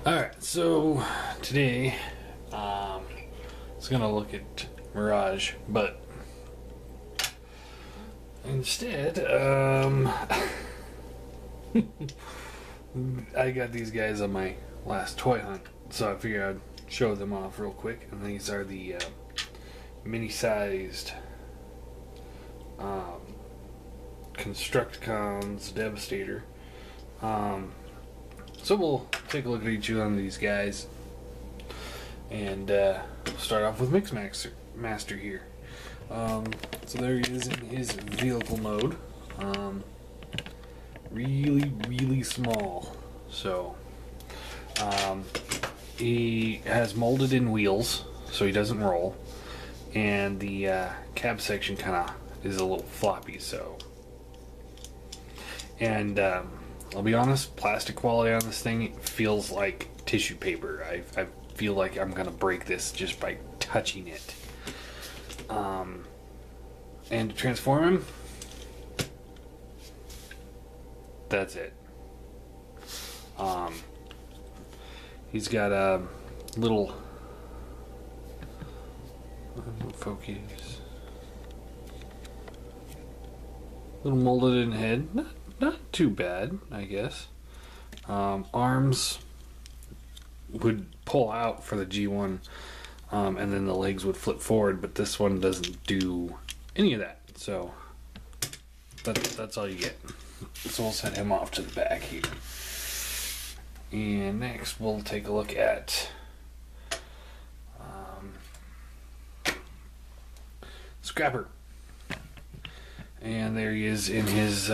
Alright, so today it's gonna look at Mirage, but instead, I got these guys on my last toy hunt, so I figured I'd show them off real quick. And these are the mini-sized Constructicons Devastator. So we'll take a look at each one of these guys, and we'll start off with Mixmaster here. So there he is in his vehicle mode. Really small. So he has molded in wheels, so he doesn't roll, and the cab section kind of is a little floppy. So, and I'll be honest, plastic quality on this thing feels like tissue paper. I feel like I'm gonna break this just by touching it. And to transform him, that's it. He's got a little focus, little molded in head. Not too bad, I guess. Arms would pull out for the G1, and then the legs would flip forward, but this one doesn't do any of that. So that's all you get. So we'll set him off to the back here. And next we'll take a look at Scrapper. And there he is in his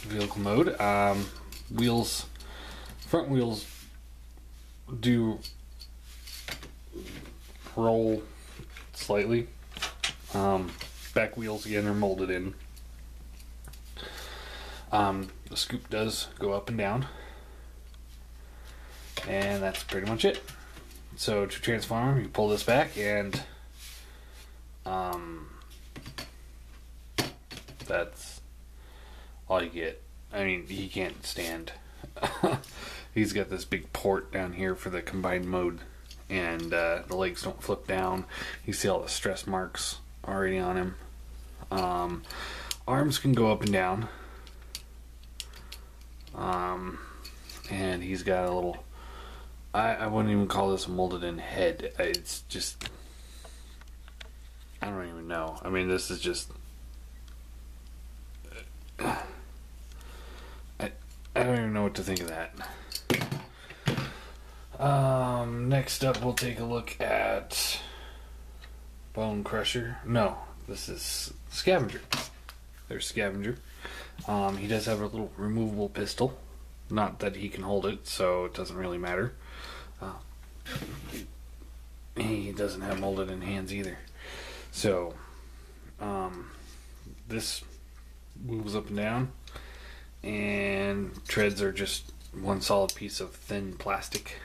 vehicle mode. Front wheels do roll slightly. Back wheels again are molded in. The scoop does go up and down, and that's pretty much it. So to transform, you pull this back, and that's all you get. I mean, he can't stand. He's got this big port down here for the combined mode, and the legs don't flip down. You see all the stress marks already on him. Arms can go up and down. And he's got a little, I wouldn't even call this a molded in head. It's just, I don't even know. I mean, this is just, I don't even know what to think of that. Next up, we'll take a look at Bone Crusher. No, this is Scavenger. There's Scavenger. He does have a little removable pistol. Not that he can hold it, so it doesn't really matter. He doesn't have molded in hands either. So, this moves up and down, and treads are just one solid piece of thin plastic.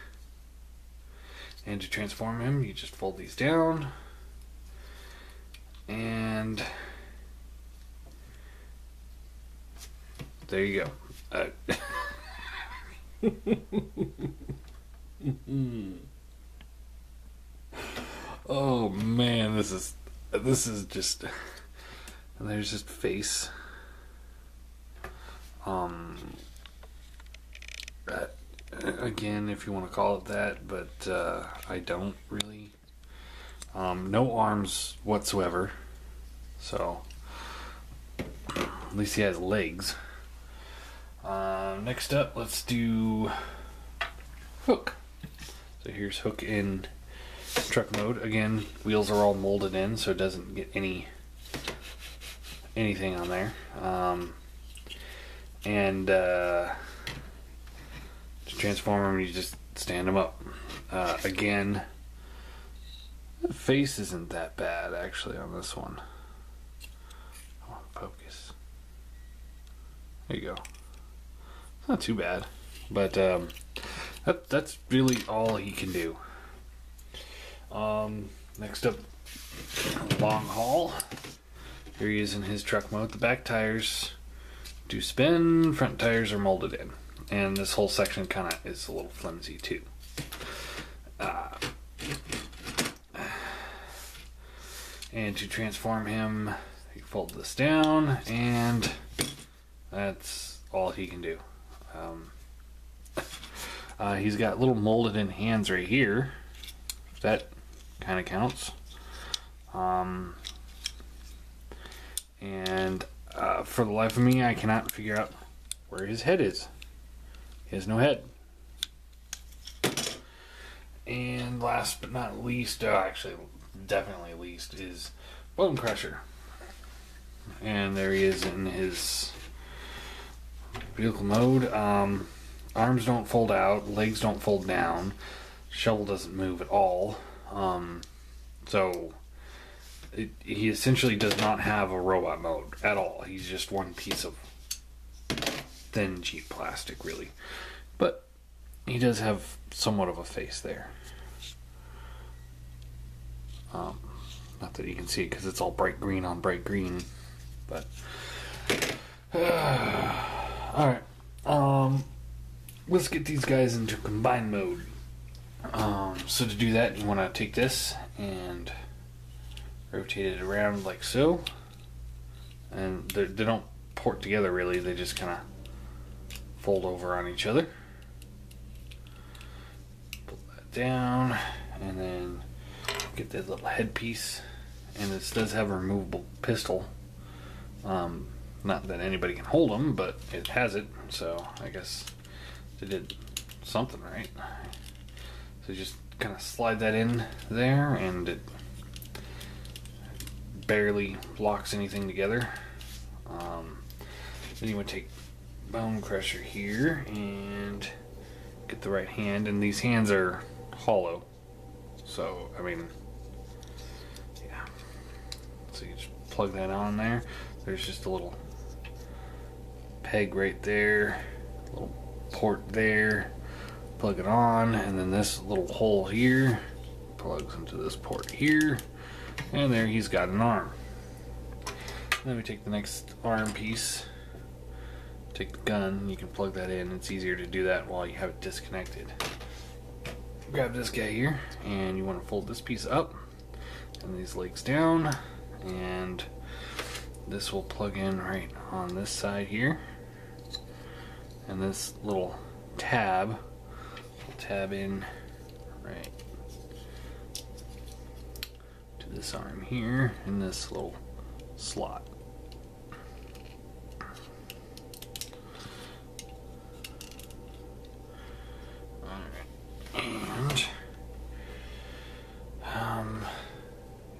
And to transform him, you just fold these down, and there you go. Oh man, this is just, and there's just face. Again, if you want to call it that, but I don't really. No arms whatsoever, so at least he has legs. Next up, let's do Hook. So here's Hook in truck mode. Again, wheels are all molded in, so it doesn't get anything on there. And to transform him, you just stand him up. Again, the face isn't that bad actually on this one. Oh, focus. There you go. Not too bad, but that's really all he can do. Next up, Long Haul. Here he is in his truck mode. The back tires do spin, front tires are molded in. And this whole section kind of is a little flimsy too. And to transform him, you fold this down, and that's all he can do. He's got little molded in hands right here. That kind of counts. And for the life of me, I cannot figure out where his head is. He has no head. And last but not least, actually definitely least, is Bone Crusher. And there he is in his vehicle mode. Arms don't fold out, legs don't fold down, shovel doesn't move at all. So he essentially does not have a robot mode at all. He's just one piece of thin, cheap plastic, really. But he does have somewhat of a face there. Not that you can see it because it's all bright green on bright green. But alright. Let's get these guys into combined mode. So to do that, you want to take this and rotate it around like so. And they don't port together really, they just kind of fold over on each other. Pull that down, and then get that little headpiece. And this does have a removable pistol. Not that anybody can hold them, but it has it, so I guess they did something right. So just kind of slide that in there, and it barely locks anything together. Then you would take Bone Crusher here and get the right hand, and these hands are hollow. So, I mean, yeah. So you just plug that on there. There's just a little peg right there, a little port there, plug it on, and then this little hole here plugs into this port here, and there he's got an arm. Then we take the next arm piece, take the gun, you can plug that in. It's easier to do that while you have it disconnected. Grab this guy here, and you want to fold this piece up and these legs down, and this will plug in right on this side here, and this little tab will tab in right to this arm here in this little slot. And you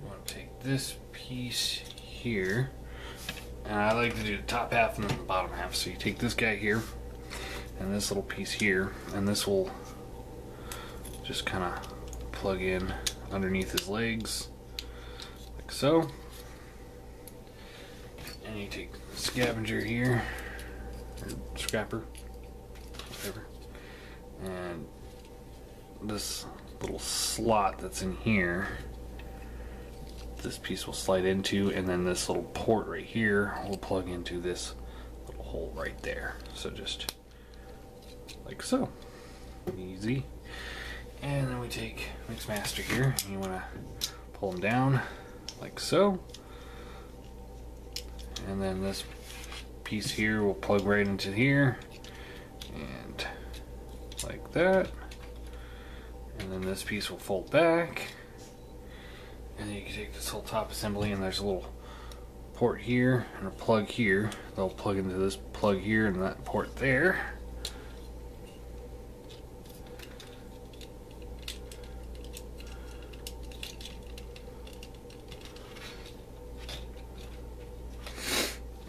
want to take this piece here, and I like to do the top half and then the bottom half. So you take this guy here and this little piece here, and this will just kind of plug in underneath his legs like so. And you take the scavenger here, or scrapper, whatever, and this little slot that's in here, this piece will slide into, and then this little port right here will plug into this little hole right there. So just like so. Easy. And then we take Mixmaster here, and you want to pull him down like so. And then this piece here will plug right into here, and like that. And then this piece will fold back, and then you can take this whole top assembly, and there's a little port here and a plug here. They'll plug into this plug here and that port there.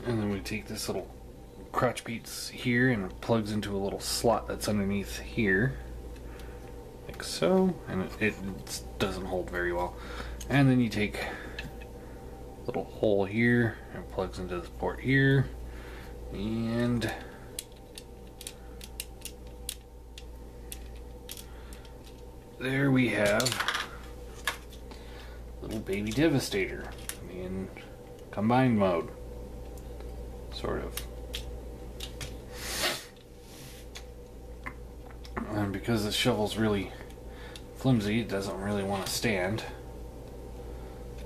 And then we take this little crotch piece here, and it plugs into a little slot that's underneath here. Like so, and it doesn't hold very well. And then you take a little hole here and it plugs into this port here, and there we have little baby Devastator in combined mode, sort of. And because the shovel's really flimsy, it doesn't really want to stand.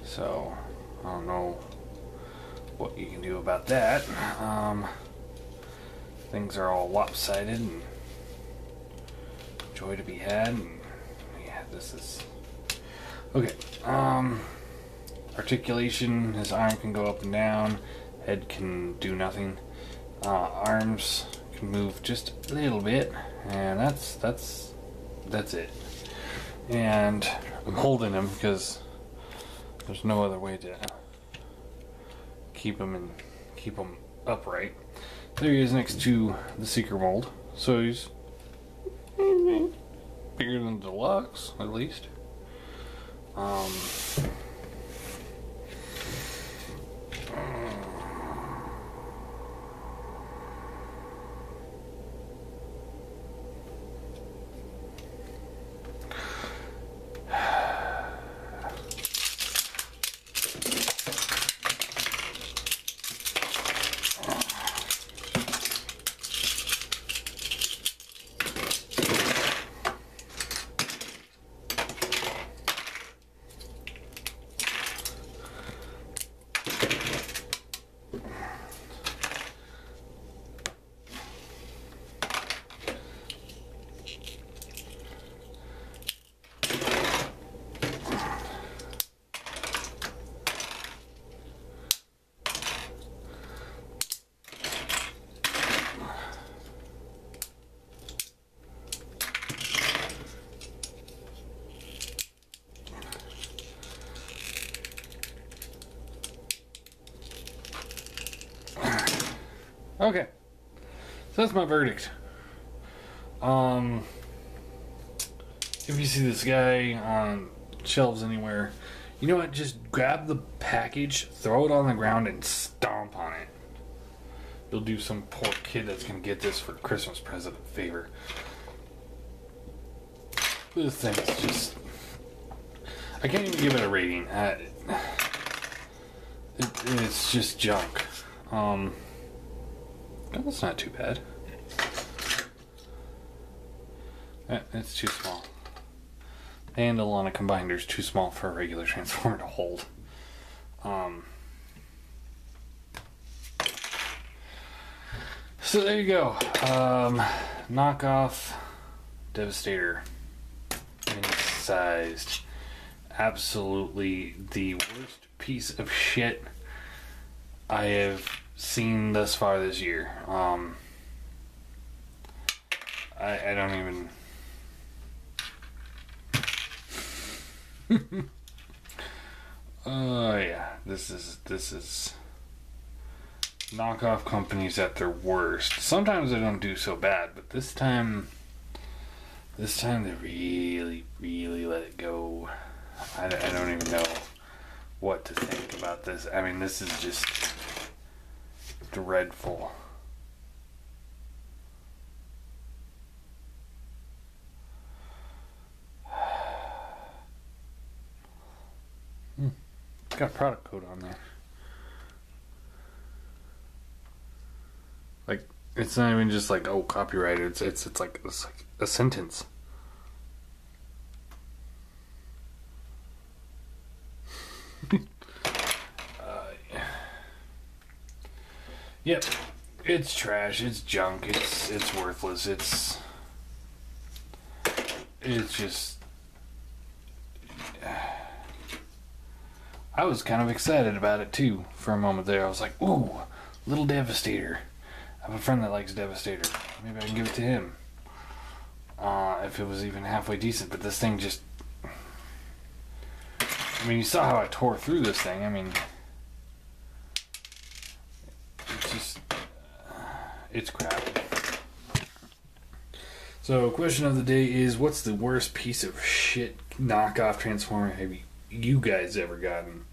So, I don't know what you can do about that. Things are all lopsided and joy to be had. And yeah, this is... Okay, articulation, his arm can go up and down, head can do nothing. Arms can move just a little bit, and that's it. And I'm holding him because there's no other way to keep him upright. There he is next to the Seeker mold, so he's bigger than Deluxe, at least. Okay, so that's my verdict. If you see this guy on shelves anywhere, you know what? Just grab the package, throw it on the ground, and stomp on it. You'll do some poor kid that's gonna get this for Christmas present a favor. This thing is just... I can't even give it a rating. It's just junk. That's not too bad. It's too small. The handle on a combiner is too small for a regular transformer to hold. So there you go. Knockoff Devastator. Mini-sized. Absolutely the worst piece of shit I have seen thus far this year. I don't even... yeah, this is knockoff companies at their worst. Sometimes they don't do so bad, but this time they really let it go. I don't even know what to think about this. I mean, this is just dreadful. It's got a product code on there. Like, it's not even just like, oh, copyrighted. It's like a sentence. Yep, it's trash. It's junk. It's worthless. It's just. I was kind of excited about it too for a moment there. I was like, ooh, little Devastator. I have a friend that likes Devastator. Maybe I can give it to him. If it was even halfway decent, but this thing just... I mean, you saw how I tore through this thing. I mean, it's just... it's crap. So, question of the day is, what's the worst piece of shit knockoff Transformer have you guys ever gotten?